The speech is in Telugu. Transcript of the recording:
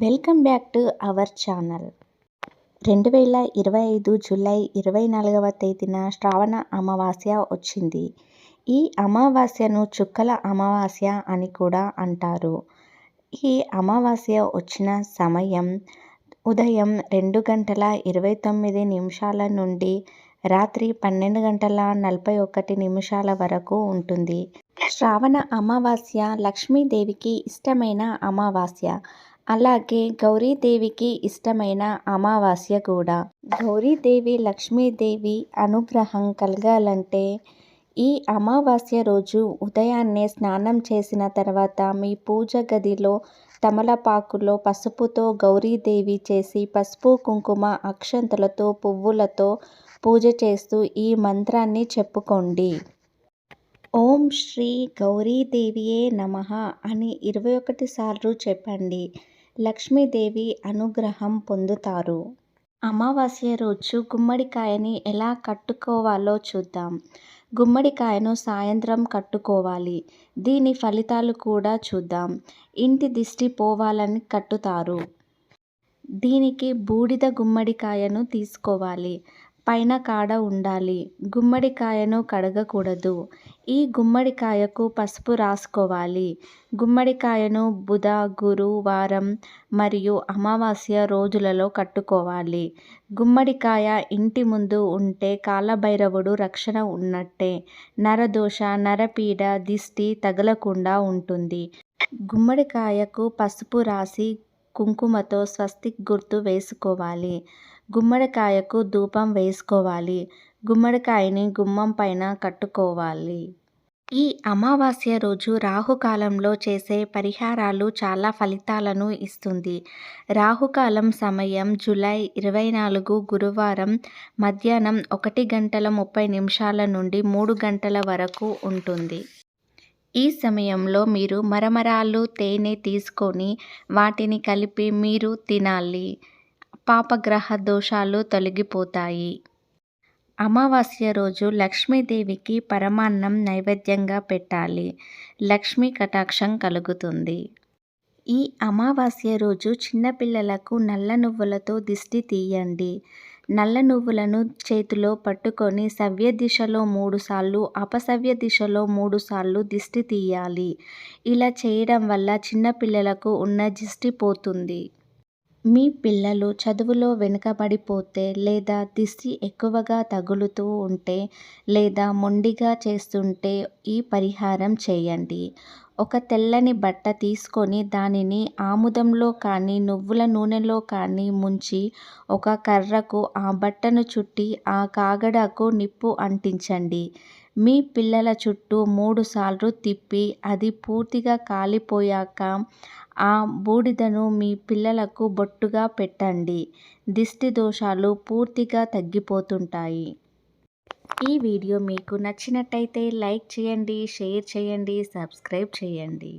Welcome back to our channel. 2025 July 24వ తేదీన శ్రావణ అమావాస్య వచ్చింది. ఈ అమావాస్యను చుక్కల అమావాస్య అని కూడా అంటారు. ఈ అమావాస్య వచ్చిన సమయం ఉదయం 2:29 నుండి రాత్రి 12:41 వరకు ఉంటుంది. శ్రావణ అమావాస్య లక్ష్మీదేవికి ఇష్టమైన అమావాస్య. అలాగే గౌరీదేవికి ఇష్టమైన అమావాస్య కూడా. గౌరీదేవి లక్ష్మీదేవి అనుగ్రహం కలగాలంటే ఈ అమావాస్య రోజు ఉదయాన్నే స్నానం చేసిన తర్వాత మీ పూజ గదిలో తమలపాకులో పసుపుతో గౌరీదేవి చేసి పసుపు కుంకుమ అక్షంతలతో పువ్వులతో పూజ చేస్తూ ఈ మంత్రాన్ని చెప్పుకోండి. ఓం శ్రీ గౌరీదేవియే నమః అని 21 సార్లు చెప్పండి. లక్ష్మీదేవి అనుగ్రహం పొందుతారు. అమావాస్య రోజు గుమ్మడికాయని ఎలా కట్టుకోవాలో చూద్దాం. గుమ్మడికాయను సాయంత్రం కట్టుకోవాలి. దీని ఫలితాలు కూడా చూద్దాం. ఇంటి దిష్టి పోవాలని కట్టుతారు. దీనికి బూడిద గుమ్మడికాయను తీసుకోవాలి. పైన కాడ ఉండాలి. గుమ్మడికాయను కడగకూడదు. ఈ గుమ్మడికాయకు పసుపు రాసుకోవాలి. గుమ్మడికాయను బుధ, గురు వారం మరియు అమావాస్య రోజులలో కట్టుకోవాలి. గుమ్మడికాయ ఇంటి ముందు ఉంటే కాలభైరవుడు రక్షణ ఉన్నట్టే. నరదోష, నరపీడ, దిష్టి తగలకుండా ఉంటుంది. గుమ్మడికాయకు పసుపు రాసి కుంకుమతో స్వస్తిక్ గుర్తు వేసుకోవాలి. గుమ్మడికాయకు ధూపం వేసుకోవాలి. గుమ్మడికాయని గుమ్మం పైన కట్టుకోవాలి. ఈ అమావాస్య రోజు రాహుకాలంలో చేసే పరిహారాలు చాలా ఫలితాలను ఇస్తుంది. రాహుకాలం సమయం జూలై 24 గురువారం మధ్యాహ్నం 1:30 నుండి 3 గంటల వరకు ఉంటుంది. ఈ సమయంలో మీరు మరమరాలు, తేనె తీసుకొని వాటిని కలిపి మీరు తినాలి. పాపగ్రహ దోషాలు తొలగిపోతాయి. అమావాస్య రోజు లక్ష్మీదేవికి పరమాన్నం నైవేద్యంగా పెట్టాలి. లక్ష్మీ కటాక్షం కలుగుతుంది. ఈ అమావాస్య రోజు చిన్నపిల్లలకు నల్ల నువ్వులతో దిష్టి తీయండి. నల్ల నువ్వులను చేతిలో పట్టుకొని సవ్య దిశలో 3 సార్లు, అపసవ్య దిశలో 3 సార్లు దిష్టి తీయాలి. ఇలా చేయడం వల్ల చిన్నపిల్లలకు ఉన్న దిష్టి పోతుంది. మీ పిల్లలు చదువులో వెనుకబడిపోతే లేదా దిష్టి ఎక్కువగా తగులుతూ ఉంటే లేదా మొండిగా చేస్తుంటే ఈ పరిహారం చేయండి. ఒక తెల్లని బట్ట తీసుకొని దానిని ఆముదంలో కానీ నువ్వుల నూనెలో కానీ ముంచి ఒక కర్రకు ఆ బట్టను చుట్టి ఆ కాగడకు నిప్పు అంటించండి. మీ పిల్లల చుట్టూ 3 సార్లు తిప్పి అది పూర్తిగా కాలిపోయాక ఆ బూడిదను మీ పిల్లలకు బొట్టుగా పెట్టండి. దిష్టి దోషాలు పూర్తిగా తగ్గిపోతుంటాయి. ఈ వీడియో మీకు నచ్చినట్టయితే లైక్ చేయండి, షేర్ చేయండి, సబ్స్క్రైబ్ చేయండి.